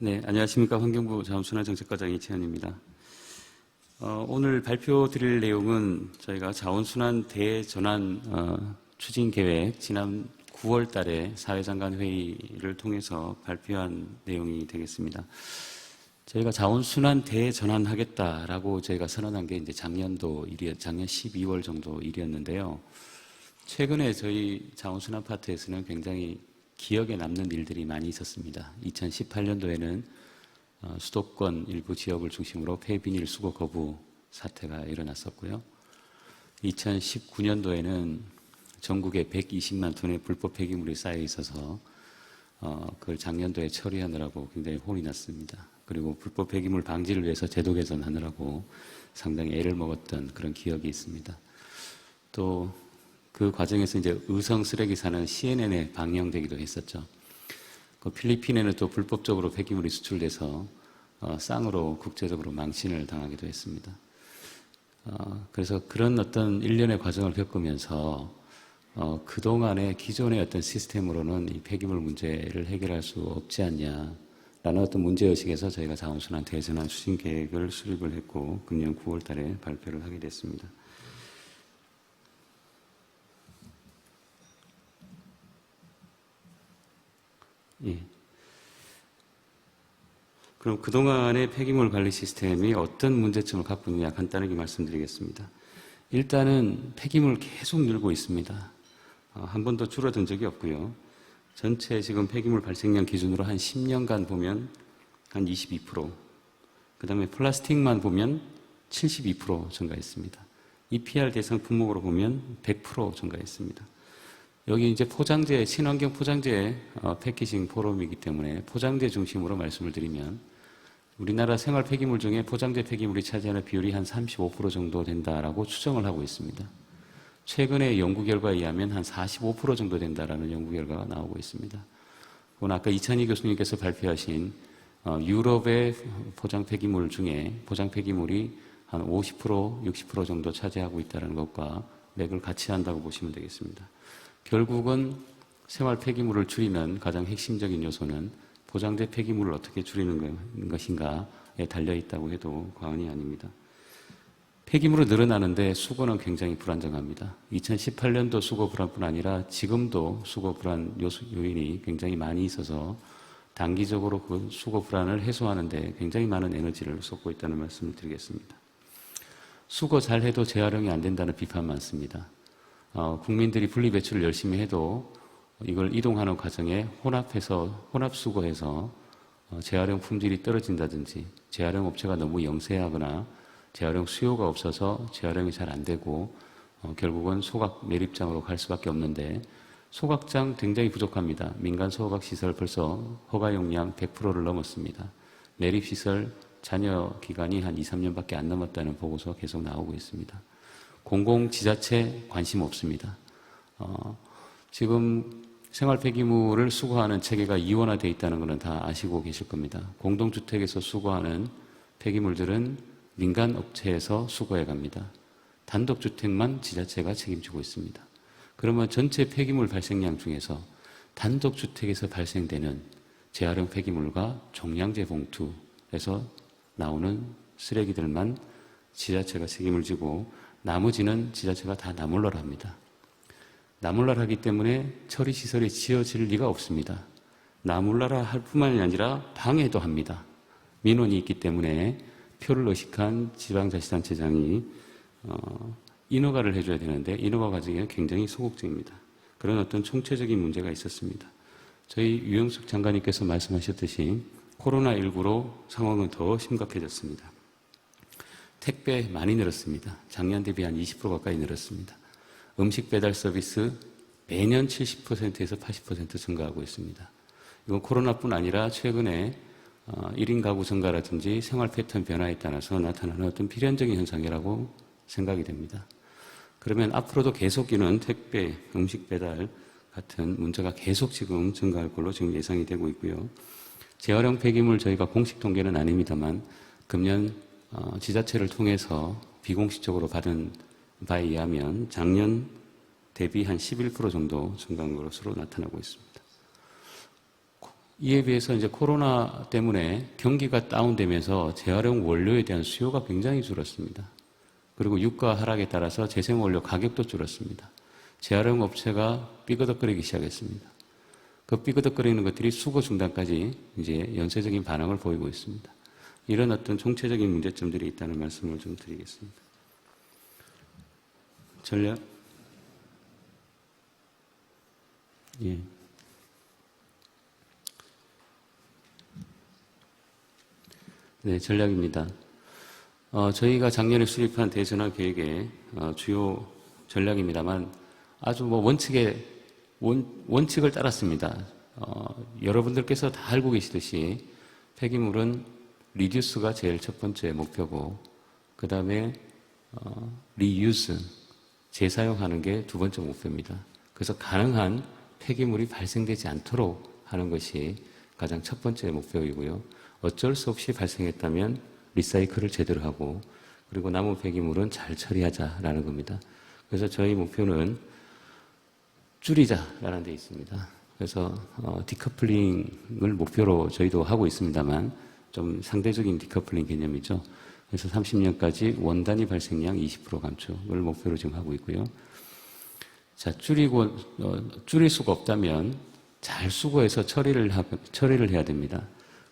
네, 안녕하십니까. 환경부 자원순환정책과장 이채현입니다. 오늘 발표드릴 내용은 저희가 자원순환 대전환 추진계획 지난 9월 달에 사회장관 회의를 통해서 발표한 내용이 되겠습니다. 저희가 자원순환 대전환하겠다라고 저희가 선언한 게 이제 작년 12월 정도 일이었는데요. 최근에 저희 자원순환 파트에서는 굉장히 기억에 남는 일들이 많이 있었습니다. 2018년도에는 수도권 일부 지역을 중심으로 폐비닐 수거 거부 사태가 일어났었고요. 2019년도에는 전국에 120만 톤의 불법 폐기물이 쌓여 있어서 그걸 작년도에 처리하느라고 굉장히 혼이 났습니다. 그리고 불법 폐기물 방지를 위해서 제도 개선하느라고 상당히 애를 먹었던 그런 기억이 있습니다. 또 그 과정에서 이제 의성 쓰레기사는 CNN에 방영되기도 했었죠. 그 필리핀에는 또 불법적으로 폐기물이 수출돼서 쌍으로 국제적으로 망신을 당하기도 했습니다. 그래서 그런 어떤 일련의 과정을 겪으면서 그동안의 기존의 어떤 시스템으로는 이 폐기물 문제를 해결할 수 없지 않냐라는 어떤 문제의식에서 저희가 자원순환 대전환 추진 계획을 수립을 했고 금년 9월 달에 발표를 하게 됐습니다. 예. 그럼 그동안의 폐기물 관리 시스템이 어떤 문제점을 갖고 있느냐 간단하게 말씀드리겠습니다. 일단은 폐기물 계속 늘고 있습니다. 한 번도 줄어든 적이 없고요. 전체 지금 폐기물 발생량 기준으로 한 10년간 보면 한 22%, 그 다음에 플라스틱만 보면 72% 증가했습니다. EPR 대상 품목으로 보면 100% 증가했습니다. 여기 이제 포장재, 친환경 포장재 패키징 포럼이기 때문에 포장재 중심으로 말씀을 드리면 우리나라 생활 폐기물 중에 포장재 폐기물이 차지하는 비율이 한 35% 정도 된다라고 추정을 하고 있습니다. 최근의 연구 결과에 의하면 한 45% 정도 된다라는 연구 결과가 나오고 있습니다. 그건 아까 이찬희 교수님께서 발표하신 유럽의 포장 폐기물 중에 포장 폐기물이 한 50%, 60% 정도 차지하고 있다는 것과 맥을 같이 한다고 보시면 되겠습니다. 결국은 생활 폐기물을 줄이는 가장 핵심적인 요소는 포장재 폐기물을 어떻게 줄이는 것인가에 달려있다고 해도 과언이 아닙니다. 폐기물은 늘어나는데 수거는 굉장히 불안정합니다. 2018년도 수거 불안뿐 아니라 지금도 수거 불안 요인이 굉장히 많이 있어서 단기적으로 그 수거 불안을 해소하는 데 굉장히 많은 에너지를 쏟고 있다는 말씀을 드리겠습니다. 수거 잘해도 재활용이 안 된다는 비판 많습니다. 국민들이 분리배출을 열심히 해도 이걸 이동하는 과정에 혼합수거해서 재활용 품질이 떨어진다든지 재활용 업체가 너무 영세하거나 재활용 수요가 없어서 재활용이 잘 안 되고 결국은 소각 매립장으로 갈 수밖에 없는데 소각장 굉장히 부족합니다. 민간 소각 시설 벌써 허가 용량 100%를 넘었습니다. 매립시설 잔여 기간이 한 2, 3년밖에 안 남았다는 보고서 계속 나오고 있습니다. 공공 지자체 관심 없습니다. 지금 생활 폐기물을 수거하는 체계가 이원화되어 있다는 것은 다 아시고 계실 겁니다. 공동주택에서 수거하는 폐기물들은 민간 업체에서 수거해 갑니다. 단독주택만 지자체가 책임지고 있습니다. 그러면 전체 폐기물 발생량 중에서 단독주택에서 발생되는 재활용 폐기물과 종량제 봉투에서 나오는 쓰레기들만 지자체가 책임을 지고 나머지는 지자체가 다 나몰라라 합니다. 나몰라라 하기 때문에 처리시설이 지어질 리가 없습니다. 나몰라라 할 뿐만이 아니라 방해도 합니다. 민원이 있기 때문에 표를 의식한 지방자치단체장이 인허가를 해줘야 되는데 인허가 과정이 굉장히 소극적입니다. 그런 어떤 총체적인 문제가 있었습니다. 저희 유영숙 장관님께서 말씀하셨듯이 코로나19로 상황은 더 심각해졌습니다. 택배 많이 늘었습니다. 작년 대비 한 20% 가까이 늘었습니다. 음식 배달 서비스 매년 70%에서 80% 증가하고 있습니다. 이건 코로나뿐 아니라 최근에 1인 가구 증가라든지 생활 패턴 변화에 따라서 나타나는 어떤 필연적인 현상이라고 생각이 됩니다. 그러면 앞으로도 계속이는 택배, 음식 배달 같은 문제가 계속 지금 증가할 걸로 지금 예상이 되고 있고요. 재활용 폐기물 저희가 공식 통계는 아닙니다만 금년 지자체를 통해서 비공식적으로 받은 바에 의하면 작년 대비 한 11% 정도 증가한 것으로 나타나고 있습니다. 이에 비해서 이제 코로나 때문에 경기가 다운되면서 재활용 원료에 대한 수요가 굉장히 줄었습니다. 그리고 유가 하락에 따라서 재생원료 가격도 줄었습니다. 재활용 업체가 삐그덕거리기 시작했습니다. 그 삐그덕거리는 것들이 수거 중단까지 이제 연쇄적인 반응을 보이고 있습니다. 이런 어떤 총체적인 문제점들이 있다는 말씀을 좀 드리겠습니다. 전략? 예. 네, 전략입니다. 저희가 작년에 수립한 대전환 계획의 주요 전략입니다만 아주 뭐 원칙을 따랐습니다. 여러분들께서 다 알고 계시듯이 폐기물은 리듀스가 제일 첫 번째 목표고 그 다음에 리유스, 재사용하는 게 두 번째 목표입니다. 그래서 가능한 폐기물이 발생되지 않도록 하는 것이 가장 첫 번째 목표이고요. 어쩔 수 없이 발생했다면 리사이클을 제대로 하고 그리고 남은 폐기물은 잘 처리하자라는 겁니다. 그래서 저희 목표는 줄이자라는 데 있습니다. 그래서 디커플링을 목표로 저희도 하고 있습니다만 좀 상대적인 디커플링 개념이죠. 그래서 30년까지 원단위 발생량 20% 감축을 목표로 지금 하고 있고요. 자, 줄일 수가 없다면 잘 수거해서 처리를 해야 됩니다.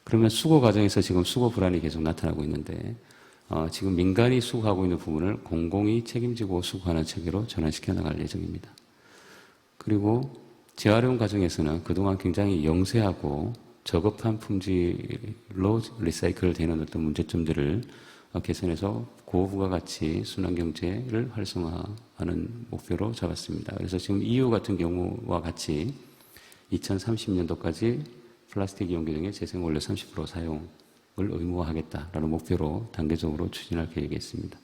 그러면 수거 과정에서 지금 수거 불안이 계속 나타나고 있는데 지금 민간이 수거하고 있는 부분을 공공이 책임지고 수거하는 체계로 전환시켜 나갈 예정입니다. 그리고 재활용 과정에서는 그동안 굉장히 영세하고 저급한 품질로 리사이클 되는 어떤 문제점들을 개선해서 고부가가치 순환경제를 활성화하는 목표로 잡았습니다. 그래서 지금 EU 같은 경우와 같이 2030년도까지 플라스틱 이용 규정의 재생원료 30% 사용을 의무화하겠다라는 목표로 단계적으로 추진할 계획이 있습니다.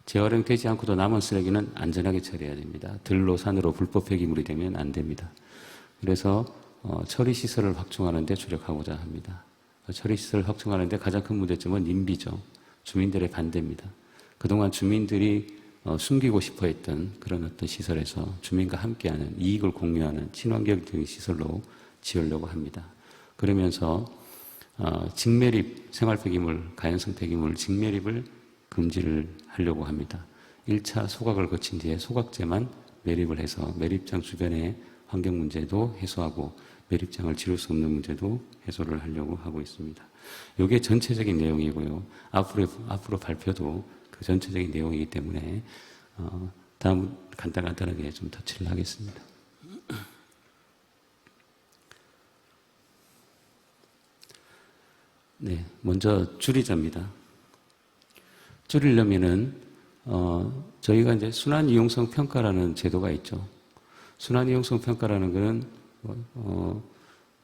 재활용되지 않고도 남은 쓰레기는 안전하게 처리해야 됩니다. 들로 산으로 불법 폐기물이 되면 안 됩니다. 그래서 처리 시설을 확충하는 데 주력하고자 합니다. 처리 시설을 확충하는 데 가장 큰 문제점은 님비죠. 주민들의 반대입니다. 그동안 주민들이 숨기고 싶어 했던 그런 어떤 시설에서 주민과 함께하는 이익을 공유하는 친환경적인 시설로 지으려고 합니다. 그러면서 직매립, 생활폐기물, 가연성 폐기물 직매립을 금지를 하려고 합니다. 1차 소각을 거친 뒤에 소각제만 매립을 해서 매립장 주변의 환경 문제도 해소하고 매립장을 지울 수 없는 문제도 해소를 하려고 하고 있습니다. 이게 전체적인 내용이고요. 앞으로 발표도 그 전체적인 내용이기 때문에 다음 간단하게 좀 터치를 하겠습니다. 네, 먼저 줄이자입니다. 줄이려면은 저희가 이제 순환 이용성 평가라는 제도가 있죠. 순환 이용성 평가라는 것은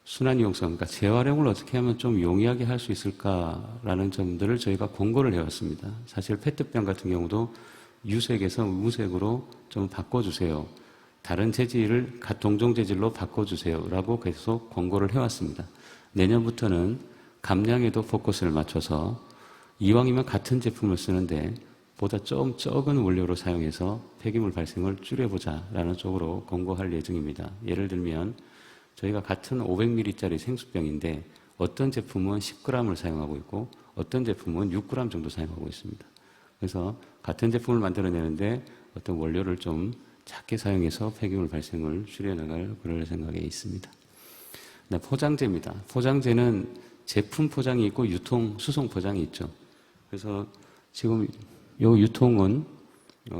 순환 이용성, 그러니까 재활용을 어떻게 하면 좀 용이하게 할 수 있을까라는 점들을 저희가 권고를 해왔습니다. 사실 페트병 같은 경우도 유색에서 무색으로 좀 바꿔주세요. 다른 재질을 동종 재질로 바꿔주세요라고 계속 권고를 해왔습니다. 내년부터는 감량에도 포커스를 맞춰서 이왕이면 같은 제품을 쓰는데 보다 좀 적은 원료로 사용해서 폐기물 발생을 줄여보자라는 쪽으로 권고할 예정입니다. 예를 들면 저희가 같은 500ml짜리 생수병인데 어떤 제품은 10g을 사용하고 있고 어떤 제품은 6g 정도 사용하고 있습니다. 그래서 같은 제품을 만들어내는데 어떤 원료를 좀 작게 사용해서 폐기물 발생을 줄여나갈 그럴 생각에 있습니다. 네, 포장재입니다. 포장재는 제품 포장이 있고 수송 포장이 있죠. 그래서 지금 이 유통은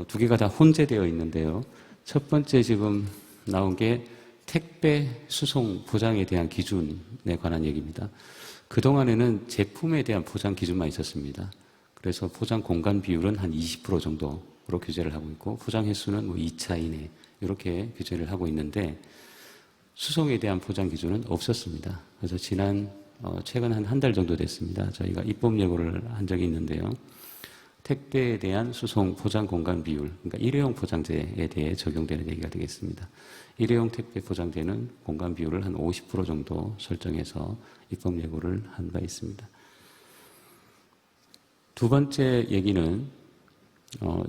두 개가 다 혼재되어 있는데요. 첫 번째 지금 나온 게 택배 수송 포장에 대한 기준에 관한 얘기입니다. 그동안에는 제품에 대한 포장 기준만 있었습니다. 그래서 포장 공간 비율은 한 20% 정도로 규제를 하고 있고 포장 횟수는 2차 이내 이렇게 규제를 하고 있는데 수송에 대한 포장 기준은 없었습니다. 그래서 최근 한 달 정도 됐습니다. 저희가 입법 예고를 한 적이 있는데요. 택배에 대한 수송 포장 공간 비율, 그러니까 일회용 포장재에 대해 적용되는 얘기가 되겠습니다. 일회용 택배 포장재는 공간 비율을 한 50% 정도 설정해서 입법 예고를 한 바 있습니다. 두 번째 얘기는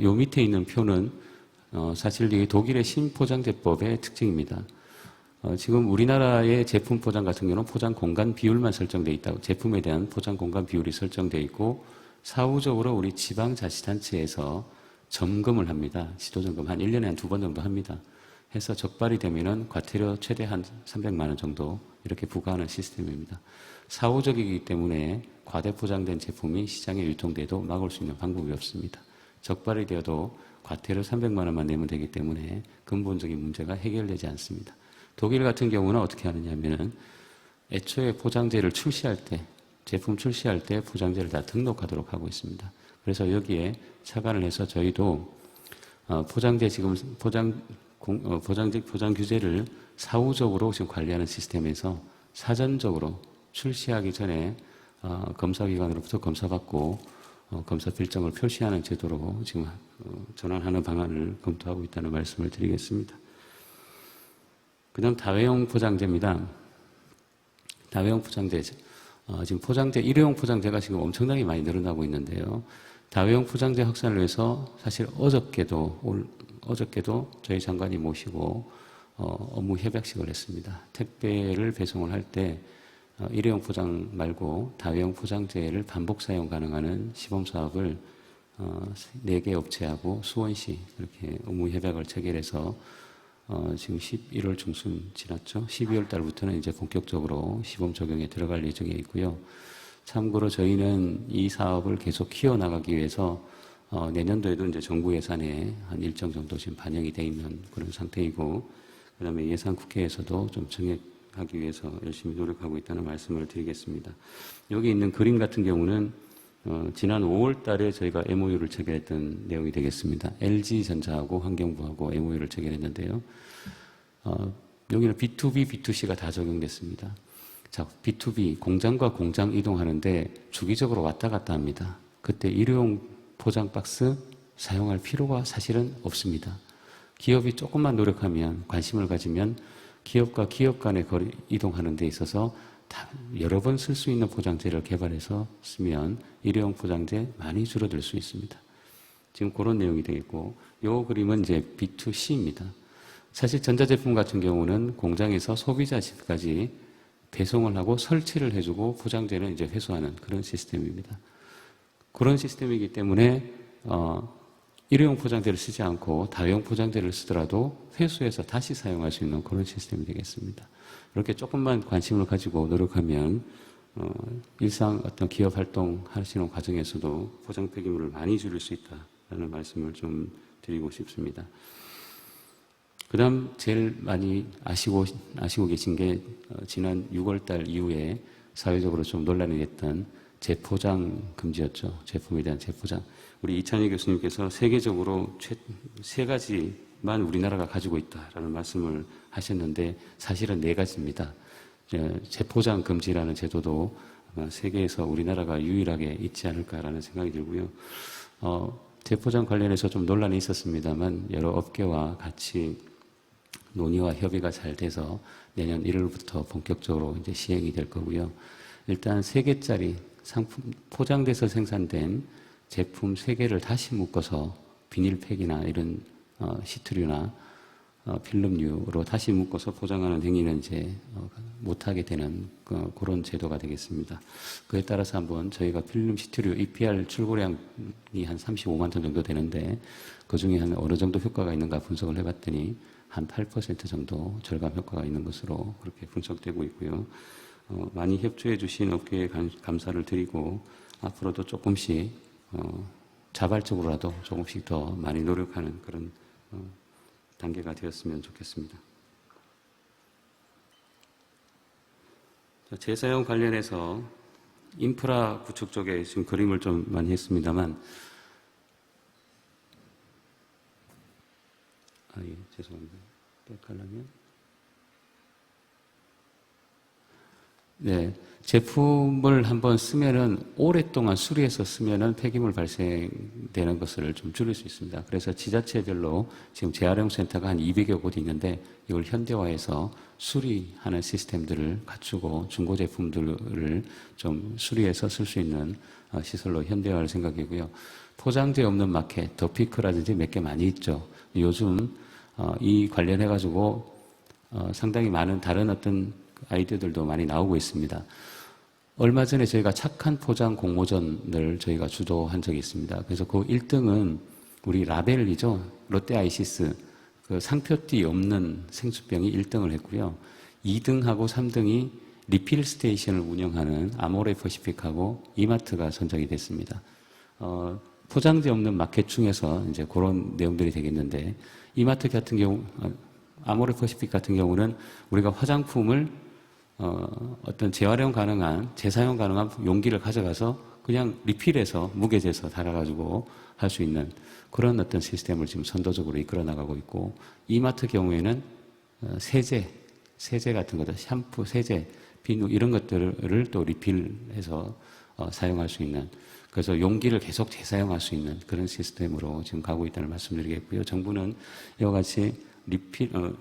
요 밑에 있는 표는 사실 이게 독일의 신포장재법의 특징입니다. 지금 우리나라의 제품 포장 같은 경우는 포장 공간 비율만 설정되어 있다고, 제품에 대한 포장 공간 비율이 설정되어 있고, 사후적으로 우리 지방자치단체에서 점검을 합니다. 지도 점검 한 1년에 한 2번 정도 합니다. 해서 적발이 되면은 과태료 최대 한 300만 원 정도 이렇게 부과하는 시스템입니다. 사후적이기 때문에 과대 포장된 제품이 시장에 유통돼도 막을 수 있는 방법이 없습니다. 적발이 되어도 과태료 300만 원만 내면 되기 때문에 근본적인 문제가 해결되지 않습니다. 독일 같은 경우는 어떻게 하느냐면은 애초에 포장재를 출시할 때, 제품 출시할 때 포장재를 다 등록하도록 하고 있습니다. 그래서 여기에 착안을 해서 저희도 포장재 지금 포장재 포장 규제를 사후적으로 지금 관리하는 시스템에서 사전적으로 출시하기 전에 검사기관으로부터 검사받고 검사 필정을 표시하는 제도로 지금 전환하는 방안을 검토하고 있다는 말씀을 드리겠습니다. 그 다음 다회용 포장재입니다. 다회용 포장재, 지금 포장재, 일회용 포장재가 지금 엄청나게 많이 늘어나고 있는데요. 다회용 포장재 확산을 위해서 사실 어저께도 저희 장관이 모시고 업무 협약식을 했습니다. 택배를 배송을 할 때 일회용 포장 말고 다회용 포장재를 반복 사용 가능한 시범 사업을 4개 업체하고 수원시 이렇게 업무 협약을 체결해서 지금 11월 중순 지났죠. 12월 달부터는 이제 본격적으로 시범 적용에 들어갈 예정에 있고요. 참고로 저희는 이 사업을 계속 키워나가기 위해서 내년도에도 이제 정부 예산에 한 일정 정도 지금 반영이 돼 있는 그런 상태이고, 그 다음에 예산 국회에서도 좀 증액하기 위해서 열심히 노력하고 있다는 말씀을 드리겠습니다. 여기 있는 그림 같은 경우는 지난 5월 달에 저희가 MOU를 체결했던 내용이 되겠습니다. LG전자하고 환경부하고 MOU를 체결했는데요. 여기는 B2B, B2C가 다 적용됐습니다. 자, B2B, 공장과 공장 이동하는데 주기적으로 왔다 갔다 합니다. 그때 일회용 포장 박스 사용할 필요가 사실은 없습니다. 기업이 조금만 노력하면, 관심을 가지면 기업과 기업 간의 거리 이동하는 데 있어서 여러 번 쓸 수 있는 포장재를 개발해서 쓰면 일회용 포장재 많이 줄어들 수 있습니다. 지금 그런 내용이 되겠고, 이 그림은 이제 B2C입니다. 사실 전자제품 같은 경우는 공장에서 소비자 집까지 배송을 하고 설치를 해주고 포장재는 이제 회수하는 그런 시스템입니다. 그런 시스템이기 때문에 일회용 포장재를 쓰지 않고 다회용 포장재를 쓰더라도 회수해서 다시 사용할 수 있는 그런 시스템이 되겠습니다. 이렇게 조금만 관심을 가지고 노력하면 일상 어떤 기업 활동 하시는 과정에서도 포장 폐기물을 많이 줄일 수 있다라는 말씀을 좀 드리고 싶습니다. 그 다음 제일 많이 아시고 계신 게 지난 6월달 이후에 사회적으로 좀 논란이 됐던 재포장 금지였죠. 제품에 대한 재포장. 우리 이찬희 교수님께서 세계적으로 세 가지만 우리나라가 가지고 있다라는 말씀을 하셨는데 사실은 4가지입니다. 재포장 금지라는 제도도 아마 세계에서 우리나라가 유일하게 있지 않을까라는 생각이 들고요. 재포장 관련해서 좀 논란이 있었습니다만 여러 업계와 같이 논의와 협의가 잘 돼서 내년 1월부터 본격적으로 이제 시행이 될 거고요. 일단 3개짜리 상품, 포장돼서 생산된 제품 3개를 다시 묶어서 비닐팩이나 이런 시트류나 필름류로 다시 묶어서 포장하는 행위는 이제 못하게 되는 그런 제도가 되겠습니다. 그에 따라서 한번 저희가 필름 시트류 EPR 출고량이 한 35만 톤 정도 되는데 그 중에 한 어느 정도 효과가 있는가 분석을 해봤더니 한 8% 정도 절감 효과가 있는 것으로 그렇게 분석되고 있고요. 많이 협조해 주신 업계에 감사를 드리고 앞으로도 조금씩 자발적으로라도 조금씩 더 많이 노력하는 그런 단계가 되었으면 좋겠습니다. 재사용 관련해서 인프라 구축 쪽에 지금 그림을 좀 많이 했습니다만 죄송합니다. 백하려면 네, 제품을 한번 쓰면은 오랫동안 수리해서 쓰면은 폐기물 발생되는 것을 좀 줄일 수 있습니다. 그래서 지자체별로 지금 재활용 센터가 한 200여 곳이 있는데 이걸 현대화해서 수리하는 시스템들을 갖추고 중고 제품들을 좀 수리해서 쓸 수 있는 시설로 현대화할 생각이고요. 포장재 없는 마켓, 더피크라든지 몇 개 많이 있죠. 요즘 이 관련해가지고 상당히 많은 다른 어떤 아이디어들도 많이 나오고 있습니다. 얼마 전에 저희가 착한 포장 공모전을 저희가 주도한 적이 있습니다. 그래서 그 1등은 우리 라벨이죠. 롯데 아이시스 그 상표띠 없는 생수병이 1등을 했고요. 2등하고 3등이 리필 스테이션을 운영하는 아모레 퍼시픽하고 이마트가 선정이 됐습니다. 포장재 없는 마켓 중에서 이제 그런 내용들이 되겠는데, 이마트 같은 경우, 아모레 퍼시픽 같은 경우는 우리가 화장품을 어떤 재활용 가능한, 재사용 가능한 용기를 가져가서 그냥 리필해서 무게재서 달아가지고 할 수 있는 그런 어떤 시스템을 지금 선도적으로 이끌어 나가고 있고, 이마트 경우에는 세제 같은 것들, 샴푸, 세제, 비누 이런 것들을 또 리필해서 사용할 수 있는, 그래서 용기를 계속 재사용할 수 있는 그런 시스템으로 지금 가고 있다는 말씀드리겠고요. 정부는 이와 같이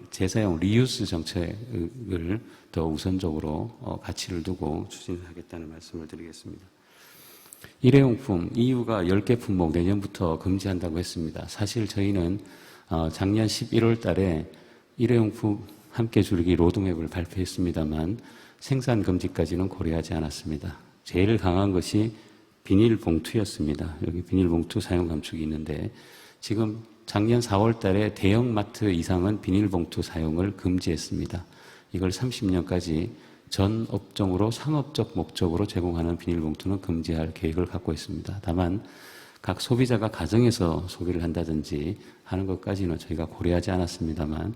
재사용, 리유스 정책을 더 우선적으로 가치를 두고 추진하겠다는 말씀을 드리겠습니다. 일회용품, EU가 10개 품목 내년부터 금지한다고 했습니다. 사실 저희는 작년 11월 달에 일회용품 함께 줄이기 로드맵을 발표했습니다만 생산 금지까지는 고려하지 않았습니다. 제일 강한 것이 비닐봉투였습니다. 여기 비닐봉투 사용 감축이 있는데, 지금 작년 4월 달에 대형마트 이상은 비닐봉투 사용을 금지했습니다. 이걸 30년까지 전 업종으로 상업적 목적으로 제공하는 비닐봉투는 금지할 계획을 갖고 있습니다. 다만 각 소비자가 가정에서 소비를 한다든지 하는 것까지는 저희가 고려하지 않았습니다만,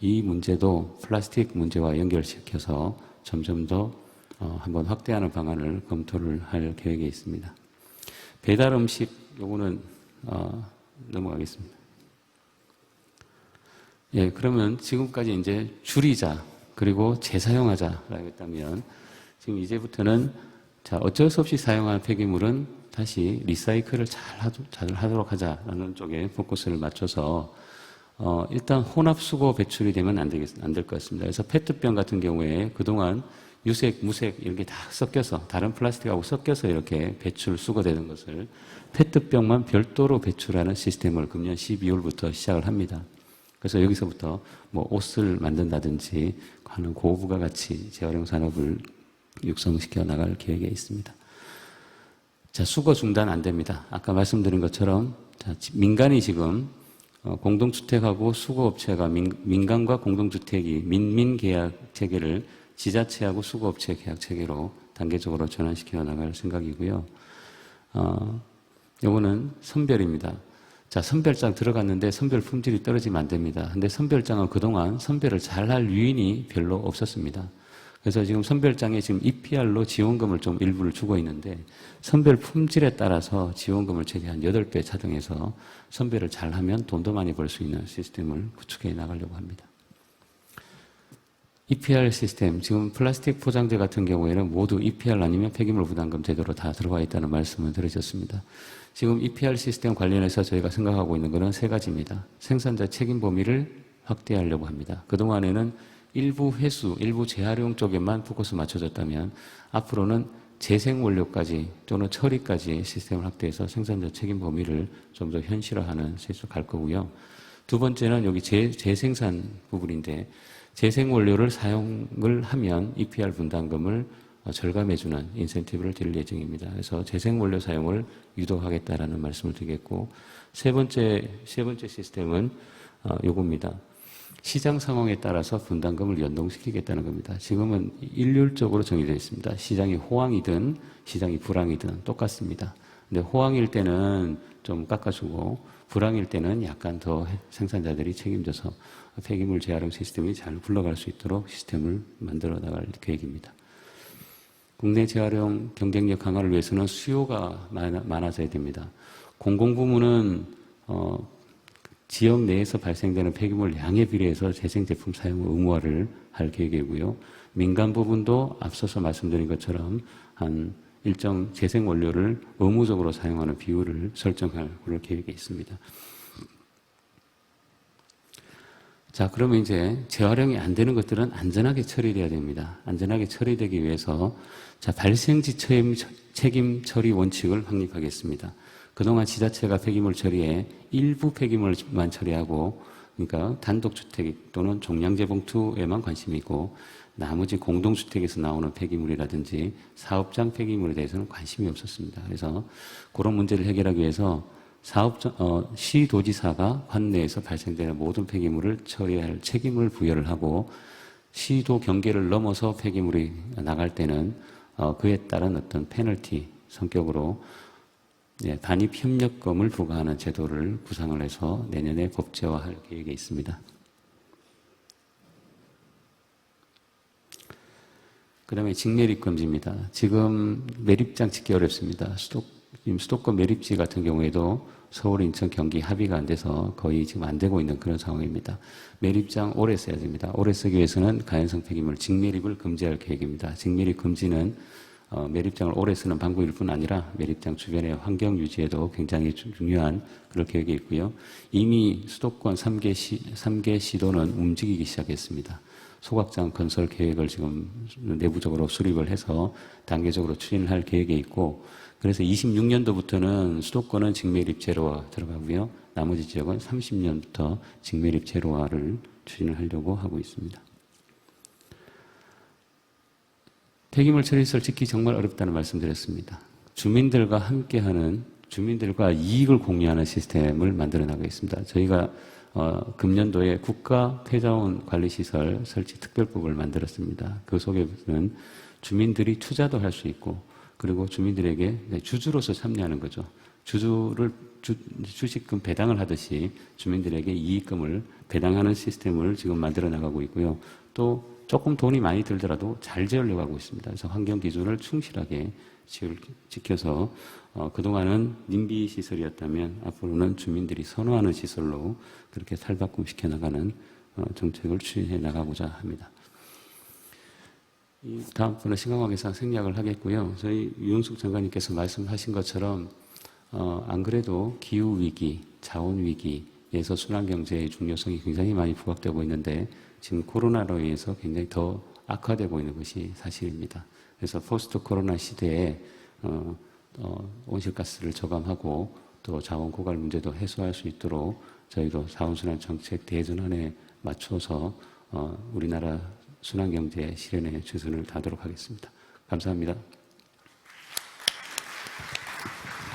이 문제도 플라스틱 문제와 연결시켜서 점점 더 한번 확대하는 방안을 검토를 할 계획에 있습니다. 배달 음식, 요거는 넘어가겠습니다. 예, 그러면 지금까지 이제 줄이자, 그리고 재사용하자라고 했다면, 지금 이제부터는 자, 어쩔 수 없이 사용한 폐기물은 다시 리사이클을 잘 하도록 하자라는 쪽에 포커스를 맞춰서 일단 혼합 수거 배출이 되면 안 될 것 같습니다. 그래서 페트병 같은 경우에 그동안 유색, 무색 이렇게 다 섞여서, 다른 플라스틱하고 섞여서 이렇게 배출, 수거되는 것을 페트병만 별도로 배출하는 시스템을 금년 12월부터 시작을 합니다. 그래서 여기서부터 뭐 옷을 만든다든지 하는 고부가가치 재활용 산업을 육성시켜 나갈 계획에 있습니다. 자, 수거 중단 안 됩니다. 아까 말씀드린 것처럼 민간이 지금 공동주택하고 수거업체가 민간과 공동주택이 민민계약 체계를 지자체하고 수거업체 계약 체계로 단계적으로 전환시켜 나갈 생각이고요. 요거는 선별입니다. 자, 선별장 들어갔는데 선별 품질이 떨어지면 안 됩니다. 근데 선별장은 그동안 선별을 잘할 유인이 별로 없었습니다. 그래서 지금 선별장에 지금 EPR로 지원금을 좀 일부를 주고 있는데, 선별 품질에 따라서 지원금을 최대한 8배 차등해서 선별을 잘하면 돈도 많이 벌 수 있는 시스템을 구축해 나가려고 합니다. EPR 시스템, 지금 플라스틱 포장재 같은 경우에는 모두 EPR 아니면 폐기물 부담금 제도로 다 들어와 있다는 말씀을 들으셨습니다. 지금 EPR 시스템 관련해서 저희가 생각하고 있는 것은 3가지입니다. 생산자 책임 범위를 확대하려고 합니다. 그동안에는 일부 회수, 일부 재활용 쪽에만 포커스 맞춰졌다면 앞으로는 재생원료까지 또는 처리까지 시스템을 확대해서 생산자 책임 범위를 좀 더 현실화하는 시스템을 갈 거고요. 두 번째는 여기 재생산 부분인데, 재생원료를 사용을 하면 EPR 분담금을 절감해주는 인센티브를 드릴 예정입니다. 그래서 재생원료 사용을 유도하겠다라는 말씀을 드리겠고, 세 번째 시스템은 요겁니다. 시장 상황에 따라서 분담금을 연동시키겠다는 겁니다. 지금은 일률적으로 정해져 있습니다. 시장이 호황이든 시장이 불황이든 똑같습니다. 근데 호황일 때는 좀 깎아주고 불황일 때는 약간 더 생산자들이 책임져서 폐기물 재활용 시스템이 잘 굴러갈 수 있도록 시스템을 만들어 나갈 계획입니다. 국내 재활용 경쟁력 강화를 위해서는 수요가 많아져야 됩니다. 공공부문은 지역 내에서 발생되는 폐기물 양에 비례해서 재생제품 사용 의무화를 할 계획이고요. 민간 부분도 앞서서 말씀드린 것처럼 한 일정 재생원료를 의무적으로 사용하는 비율을 설정할 그럴 계획이 있습니다. 자, 그러면 이제 재활용이 안 되는 것들은 안전하게 처리돼야 됩니다. 안전하게 처리되기 위해서 자, 발생지 책임 처리 원칙을 확립하겠습니다. 그동안 지자체가 폐기물 처리에 일부 폐기물만 처리하고 그러니까 단독주택 또는 종량제 봉투에만 관심이 있고 나머지 공동주택에서 나오는 폐기물이라든지 사업장 폐기물에 대해서는 관심이 없었습니다. 그래서 그런 문제를 해결하기 위해서 시도지사가 관내에서 발생되는 모든 폐기물을 처리할 책임을 부여를 하고 시도 경계를 넘어서 폐기물이 나갈 때는 그에 따른 어떤 페널티 성격으로 반입협력금을 부과하는 제도를 구상을 해서 내년에 법제화할 계획에 있습니다. 그 다음에 직매립 금지입니다. 지금 매립장 짓기 어렵습니다. 지금 수도권 매립지 같은 경우에도 서울, 인천, 경기 합의가 안 돼서 거의 지금 안 되고 있는 그런 상황입니다. 매립장 오래 써야 됩니다. 오래 쓰기 위해서는 가연성 폐기물, 직매립을 금지할 계획입니다. 직매립 금지는 매립장을 오래 쓰는 방법일 뿐 아니라 매립장 주변의 환경 유지에도 굉장히 중요한 그런 계획이 있고요. 이미 수도권 3개 시도는 움직이기 시작했습니다. 소각장 건설 계획을 지금 내부적으로 수립을 해서 단계적으로 추진을 할 계획에 있고, 그래서 26년도부터는 수도권은 직매립 제로화 들어가고요. 나머지 지역은 30년부터 직매립 제로화를 추진을 하려고 하고 있습니다. 폐기물 처리시설 짓기 정말 어렵다는 말씀드렸습니다. 주민들과 함께하는, 주민들과 이익을 공유하는 시스템을 만들어 나가겠습니다. 저희가 금년도에 국가 폐자원 관리시설 설치 특별법을 만들었습니다. 그 속에는 주민들이 투자도 할 수 있고, 그리고 주민들에게 주주로서 참여하는 거죠. 주식금 배당을 하듯이 주민들에게 이익금을 배당하는 시스템을 지금 만들어 나가고 있고요. 또 조금 돈이 많이 들더라도 잘 지으려고 하고 있습니다. 그래서 환경 기준을 충실하게 지켜서 그동안은 님비 시설이었다면 앞으로는 주민들이 선호하는 시설로 그렇게 탈바꿈시켜 나가는 정책을 추진해 나가고자 합니다. 다음번에 신강관계상 생략을 하겠고요. 저희 유은숙 장관님께서 말씀하신 것처럼 안 그래도 기후위기, 자원위기에서 순환경제의 중요성이 굉장히 많이 부각되고 있는데 지금 코로나로 인해서 굉장히 더 악화되고 있는 것이 사실입니다. 그래서 포스트 코로나 시대에 온실가스를 저감하고 또 자원 고갈 문제도 해소할 수 있도록 저희도 자원순환 정책 대전환에 맞춰서 우리나라 순환경제 실현에 최선을 다하도록 하겠습니다. 감사합니다.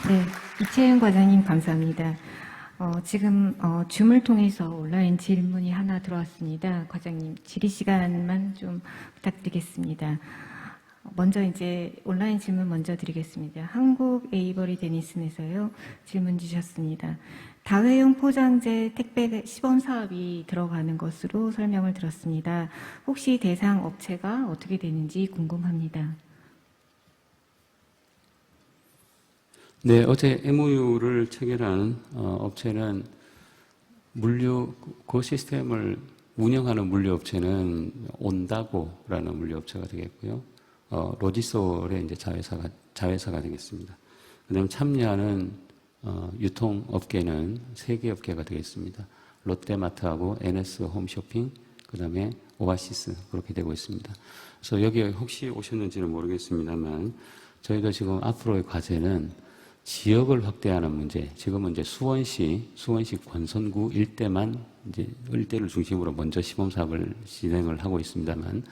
네, 이채은 과장님 감사합니다. 지금 줌을 통해서 온라인 질문이 하나 들어왔습니다. 과장님 질의 시간만 좀 부탁드리겠습니다. 먼저 이제 온라인 질문 먼저 드리겠습니다. 한국 에이버리 데니슨에서요 질문 주셨습니다. 다회용 포장재 택배 시범 사업이 들어가는 것으로 설명을 들었습니다. 혹시 대상 업체가 어떻게 되는지 궁금합니다. 네, 어제 MOU를 체결한 업체는 그 시스템을 운영하는 물류업체는 온다고라는 물류업체가 되겠고요. 로지솔의 이제 자회사가 되겠습니다. 그다음 참여하는 유통업계는 3개 업계가 되겠습니다. 롯데마트하고 NS 홈쇼핑, 그다음에 오아시스 그렇게 되고 있습니다. 그래서 여기에 혹시 오셨는지는 모르겠습니다만 저희가 지금 앞으로의 과제는 지역을 확대하는 문제. 지금은 이제 수원시 권선구 일대를 중심으로 먼저 시범 사업을 진행을 하고 있습니다만,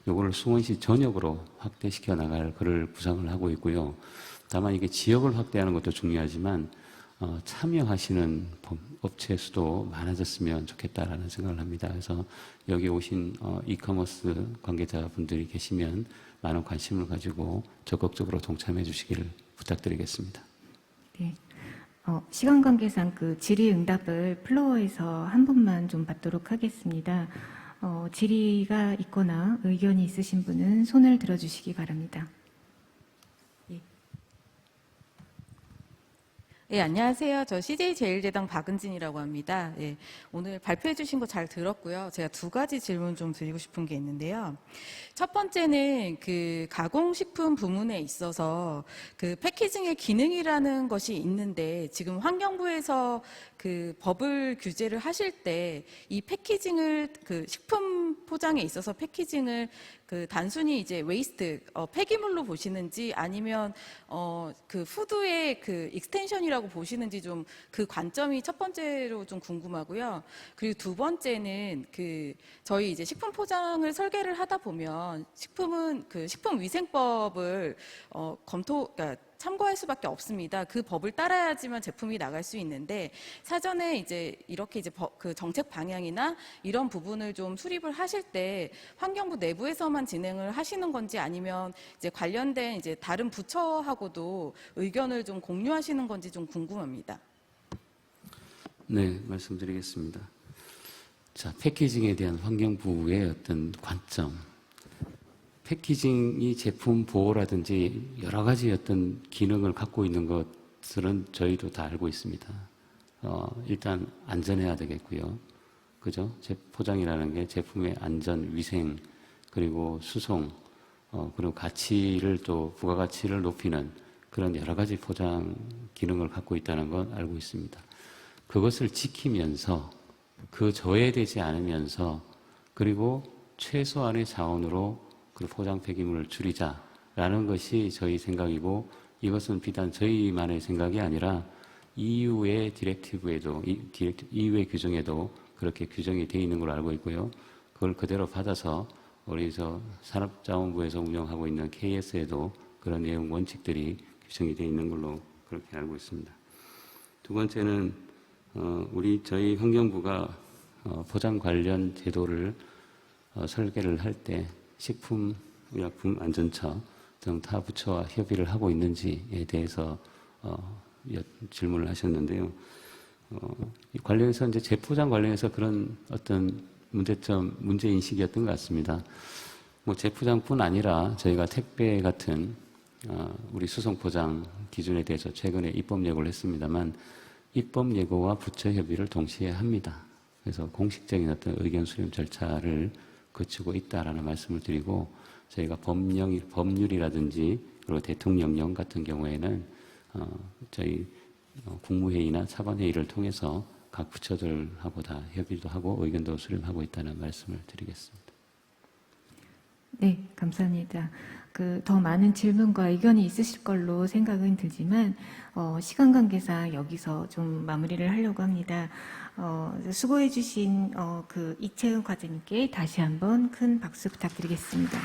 요거를 수원시 전역으로 확대시켜 나갈 그를 구상을 하고 있고요. 다만 이게 지역을 확대하는 것도 중요하지만 참여하시는 업체 수도 많아졌으면 좋겠다라는 생각을 합니다. 그래서 여기 오신 이커머스 관계자분들이 계시면 많은 관심을 가지고 적극적으로 동참해 주시기를 부탁드리겠습니다. 네. 시간 관계상 그 질의응답을 플로어에서 한 분만 좀 받도록 하겠습니다. 질의가 있거나 의견이 있으신 분은 손을 들어주시기 바랍니다. 예, 안녕하세요. 저 CJ제일제당 박은진이라고 합니다. 예, 오늘 발표해 주신 거 잘 들었고요. 제가 2가지 질문 좀 드리고 싶은 게 있는데요. 첫 번째는 그 가공식품 부문에 있어서 그 패키징의 기능이라는 것이 있는데 지금 환경부에서 그 법을 규제를 하실 때 이 패키징을 그 식품 포장에 있어서 패키징을 그 단순히 이제 웨이스트 폐기물로 보시는지 아니면 그 푸드의 그 익스텐션이라고 보시는지 좀 그 관점이 첫 번째로 좀 궁금하고요. 그리고 두 번째는 그 저희 이제 식품 포장을 설계를 하다 보면 식품은 그 식품위생법을 그러니까 참고할 수밖에 없습니다. 그 법을 따라야지만 제품이 나갈 수 있는데 사전에 이제 이렇게 이제 그 정책 방향이나 이런 부분을 좀 수립을 하실 때 환경부 내부에서만 진행을 하시는 건지 아니면 이제 관련된 이제 다른 부처하고도 의견을 좀 공유하시는 건지 좀 궁금합니다. 네, 말씀드리겠습니다. 자, 패키징에 대한 환경부의 어떤 관점. 패키징이 제품 보호라든지 여러 가지 어떤 기능을 갖고 있는 것들은 저희도 다 알고 있습니다. 일단 안전해야 되겠고요. 그죠? 포장이라는 게 제품의 안전, 위생, 그리고 수송, 그리고 가치를 또 부가가치를 높이는 그런 여러 가지 포장 기능을 갖고 있다는 건 알고 있습니다. 그것을 지키면서 그 저해되지 않으면서 그리고 최소한의 자원으로 그 포장 폐기물을 줄이자라는 것이 저희 생각이고 이것은 비단 저희만의 생각이 아니라 EU의 디렉티브에도 EU의 규정에도 그렇게 규정이 되어 있는 걸로 알고 있고요. 그걸 그대로 받아서 우리 산업자원부에서 운영하고 있는 KS에도 그런 내용 원칙들이 규정이 되어 있는 걸로 그렇게 알고 있습니다. 두 번째는 저희 환경부가 포장 관련 제도를 설계를 할 때 식품의약품안전처 등 타 부처와 협의를 하고 있는지에 대해서 질문을 하셨는데요. 관련해서 이제 재포장 관련해서 그런 어떤 문제인식이었던 것 같습니다. 재포장뿐 아니라 저희가 택배 같은 우리 수송포장 기준에 대해서 최근에 입법 예고를 했습니다만 입법 예고와 부처 협의를 동시에 합니다. 그래서 공식적인 어떤 의견 수렴 절차를 거치고 있다라는 말씀을 드리고 저희가 법률이라든지 그리고 대통령령 같은 경우에는 저희 국무회의나 차관회의를 통해서 각 부처들하고 다 협의도 하고 의견도 수렴하고 있다는 말씀을 드리겠습니다. 네, 감사합니다. 더 많은 질문과 의견이 있으실 걸로 생각은 들지만, 시간 관계상 여기서 좀 마무리를 하려고 합니다. 수고해주신 이채은 과장님께 다시 한번 큰 박수 부탁드리겠습니다.